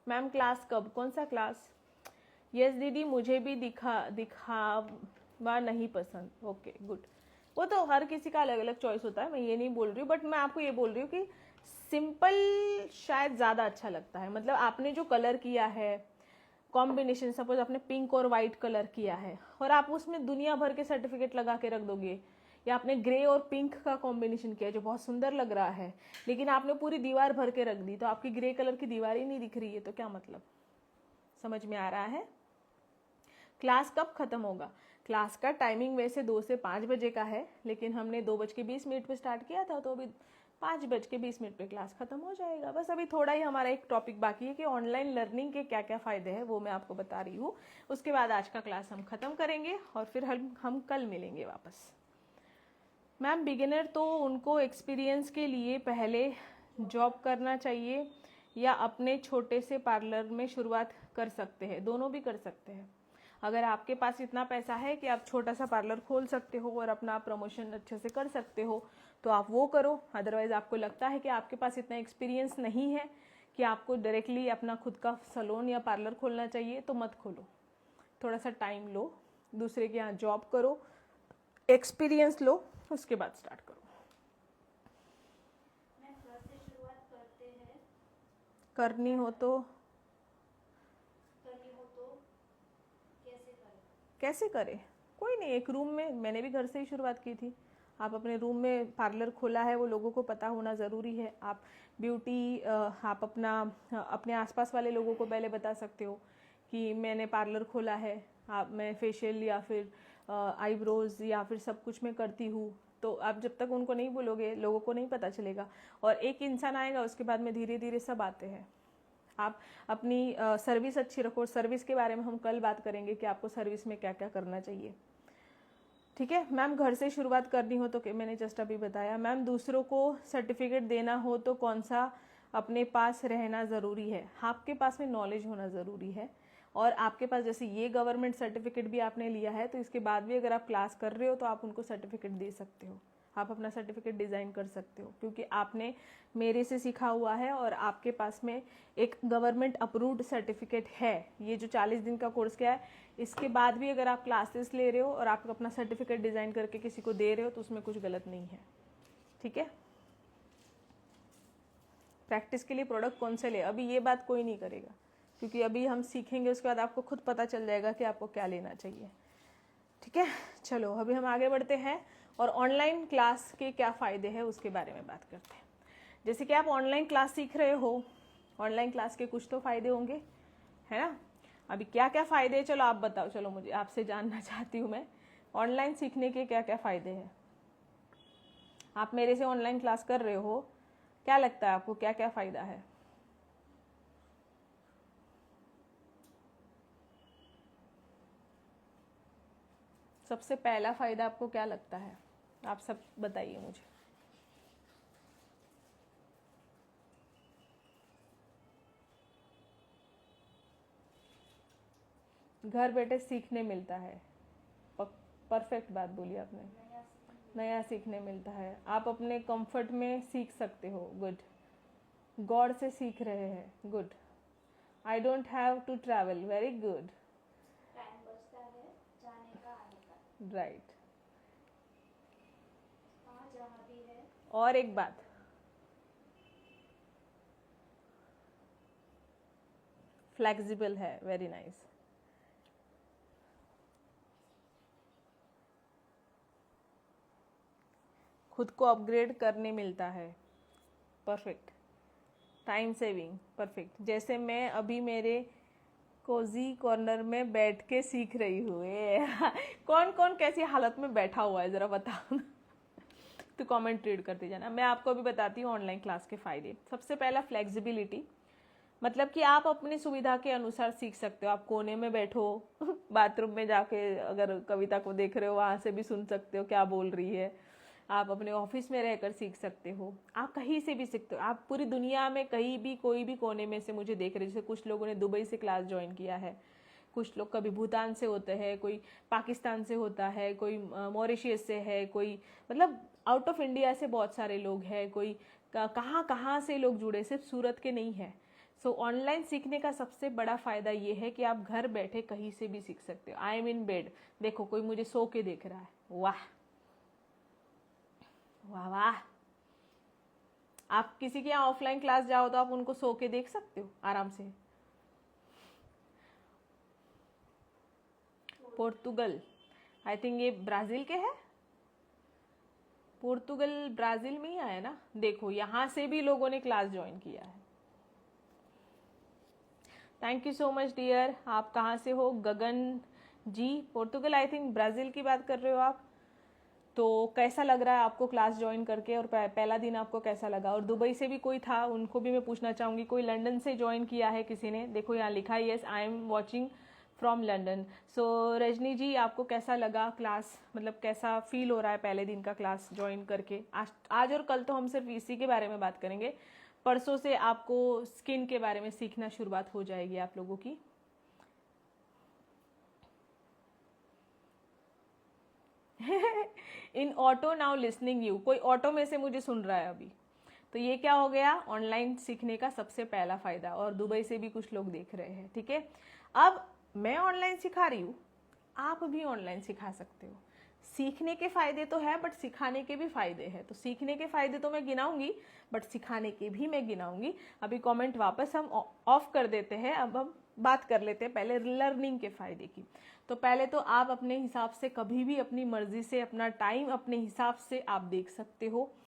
Ma'am class कब, कौन सा क्लास? यस दीदी, मुझे भी दिखावा नहीं पसंद। Okay good. वो तो हर किसी का अलग अलग चॉइस होता है, मैं ये नहीं बोल रही हूँ, बट मैं आपको ये बोल रही हूँ कि सिंपल शायद ज़्यादा अच्छा लगता है। मतलब आपने जो कलर किया है कॉम्बिनेशन, सपोज आपने पिंक और वाइट कलर किया है और आप उसमें दुनिया भर के सर्टिफिकेट लगा के रख दोगे, या आपने ग्रे और पिंक का कॉम्बिनेशन किया जो बहुत सुंदर लग रहा है, लेकिन आपने पूरी दीवार भर के रख दी, तो आपकी ग्रे कलर की दीवार ही नहीं दिख रही है, तो क्या मतलब? समझ में आ रहा है? क्लास कब खत्म होगा? क्लास का टाइमिंग वैसे 2 से 5 बजे का है, लेकिन हमने 2:20 पे स्टार्ट किया था, तो अभी 5:20 पे क्लास खत्म हो जाएगा। बस अभी थोड़ा ही हमारा एक टॉपिक बाकी है कि ऑनलाइन लर्निंग के क्या क्या फ़ायदे हैं, वो मैं आपको बता रही हूँ। उसके बाद आज का क्लास हम ख़त्म करेंगे और फिर हम कल मिलेंगे वापस। मैम बिगिनर तो उनको एक्सपीरियंस के लिए पहले जॉब करना चाहिए या अपने छोटे से पार्लर में शुरुआत कर सकते हैं? दोनों भी कर सकते हैं। अगर आपके पास इतना पैसा है कि आप छोटा सा पार्लर खोल सकते हो और अपना प्रमोशन अच्छे से कर सकते हो तो आप वो करो। अदरवाइज आपको लगता है कि आपके पास इतना एक्सपीरियंस नहीं है कि आपको डायरेक्टली अपना खुद का सैलून या पार्लर खोलना चाहिए, तो मत खोलो। थोड़ा सा टाइम लो, दूसरे के यहाँ जॉब करो, एक्सपीरियंस लो, उसके बाद स्टार्ट करो। करनी हो तो कैसे करें? कोई नहीं, एक रूम में, मैंने भी घर से ही शुरुआत की थी। आप अपने रूम में पार्लर खोला है, वो लोगों को पता होना ज़रूरी है। आप ब्यूटी, आप अपने आसपास वाले लोगों को पहले बता सकते हो कि मैंने पार्लर खोला है, मैं फेशियल या फिर आईब्रोज या फिर सब कुछ मैं करती हूँ। तो आप जब तक उनको नहीं बोलोगे, लोगों को नहीं पता चलेगा। और एक इंसान आएगा, उसके बाद में धीरे धीरे सब आते हैं। आप अपनी सर्विस अच्छी रखो। सर्विस के बारे में हम कल बात करेंगे कि आपको सर्विस में क्या क्या करना चाहिए। ठीक है मैम, घर से शुरुआत करनी हो तो मैंने जस्ट अभी बताया। मैम दूसरों को सर्टिफिकेट देना हो तो कौन सा अपने पास रहना ज़रूरी है? आपके पास में नॉलेज होना ज़रूरी है। और आपके पास जैसे ये गवर्नमेंट सर्टिफिकेट भी आपने लिया है, तो इसके बाद भी अगर आप क्लास कर रहे हो तो आप उनको सर्टिफिकेट दे सकते हो। आप अपना सर्टिफिकेट डिज़ाइन कर सकते हो, क्योंकि आपने मेरे से सीखा हुआ है और आपके पास में एक गवर्नमेंट अप्रूव्ड सर्टिफिकेट है। ये जो 40 दिन का कोर्स किया है, इसके बाद भी अगर आप क्लासेस ले रहे हो और आप अपना सर्टिफिकेट डिज़ाइन करके किसी को दे रहे हो तो उसमें कुछ गलत नहीं है। ठीक है। प्रैक्टिस के लिए प्रोडक्ट कौन से ले, अभी ये बात कोई नहीं करेगा, क्योंकि अभी हम सीखेंगे, उसके बाद आपको खुद पता चल जाएगा कि आपको क्या लेना चाहिए। ठीक है, चलो अभी हम आगे बढ़ते हैं और ऑनलाइन क्लास के क्या फ़ायदे हैं उसके बारे में बात करते हैं। जैसे कि आप ऑनलाइन क्लास सीख रहे हो, ऑनलाइन क्लास के कुछ तो फ़ायदे होंगे, है ना? अभी क्या क्या फ़ायदे हैं, चलो आप बताओ। चलो मुझे आपसे जानना चाहती हूँ मैं, ऑनलाइन सीखने के क्या क्या फ़ायदे हैं? आप मेरे से ऑनलाइन क्लास कर रहे हो, क्या लगता है आपको क्या क्या फ़ायदा है? सबसे पहला फ़ायदा आपको क्या लगता है? आप सब बताइए मुझे। घर बैठे सीखने मिलता है। परफेक्ट बात बोली आपने, नया सीखने मिलता है। आप अपने कंफर्ट में सीख सकते हो। गुड। गॉड से सीख रहे हैं। Good. I don't have to travel. Very good. Time बचता है जाने का आने का। राइट। हाँ जहाँ भी है। और एक बात, फ्लेक्सिबल है। Very nice. खुद को अपग्रेड करने मिलता है। परफेक्ट। Time saving. परफेक्ट। जैसे मैं अभी मेरे कोजी कॉर्नर में बैठ के सीख रही हूँ। कौन कौन कैसी हालत में बैठा हुआ है जरा बताओ। तो कमेंट रीड करते जाना। मैं आपको अभी बताती हूँ ऑनलाइन क्लास के फायदे। सबसे पहला फ्लेक्सिबिलिटी, मतलब कि आप अपनी सुविधा के अनुसार सीख सकते हो। आप कोने में बैठो, बाथरूम में जाके अगर कविता को देख रहे हो वहां से भी सुन सकते हो क्या बोल रही है। आप अपने ऑफिस में रहकर सीख सकते हो, आप कहीं से भी सीखते हो। आप पूरी दुनिया में कहीं भी कोई भी कोने में से मुझे देख रहे, जैसे कुछ लोगों ने दुबई से क्लास ज्वाइन किया है, कुछ लोग कभी भूटान से होते हैं, कोई पाकिस्तान से होता है, कोई मॉरिशियस से है, कोई मतलब आउट ऑफ इंडिया से बहुत सारे लोग हैं, कोई कहाँ कहाँ से लोग जुड़े, सिर्फ सूरत के नहीं है। सो ऑनलाइन सीखने का सबसे बड़ा फायदा ये है कि आप घर बैठे कहीं से भी सीख सकते हो। आई एम इन बेड, देखो कोई मुझे सो के देख रहा है, वाह वाह वाह। आप किसी के यहाँ ऑफलाइन क्लास जाओ तो आप उनको सो के देख सकते हो आराम से। पोर्तुगल, आई थिंक ये ब्राजील के है। पोर्तुगल ब्राजील में ही आया ना। देखो यहाँ से भी लोगों ने क्लास ज्वाइन किया है। Thank you so much dear. आप कहाँ से हो? Gagan ji, Portugal, I think Brazil की बात कर रहे हो आप। तो कैसा लग रहा है आपको क्लास ज्वाइन करके, और पहला दिन आपको कैसा लगा? और दुबई से भी कोई था, उनको भी मैं पूछना चाहूँगी। कोई लंदन से ज्वाइन किया है किसी ने? देखो यहाँ लिखा है yes I am watching from London. So Rajni ji, आपको कैसा लगा क्लास, मतलब कैसा फील हो रहा है पहले दिन का क्लास ज्वाइन करके? आज और कल तो हम सिर्फ इसी के बारे में बात करेंगे, परसों से आपको स्किन के बारे में सीखना शुरुआत हो जाएगी आप लोगों की। इन ऑटो नाउ लिसनिंग यू, कोई ऑटो में से मुझे सुन रहा है अभी। तो ये क्या हो गया? ऑनलाइन सीखने का सबसे पहला फायदा। और दुबई से भी कुछ लोग देख रहे हैं, ठीक है। अब मैं ऑनलाइन सिखा रही हूँ, आप भी ऑनलाइन सिखा सकते हो। सीखने के फायदे तो है, बट सिखाने के भी फायदे हैं। तो सीखने के फायदे तो मैं गिनाऊंगी, बट सिखाने के भी मैं गिनाऊंगी। अभी कमेंट वापस हम ऑफ कर देते हैं, अब हम बात कर लेते हैं पहले लर्निंग के फायदे की। तो पहले तो आप अपने हिसाब से कभी भी अपनी मर्जी से अपना टाइम अपने हिसाब से आप देख सकते हो।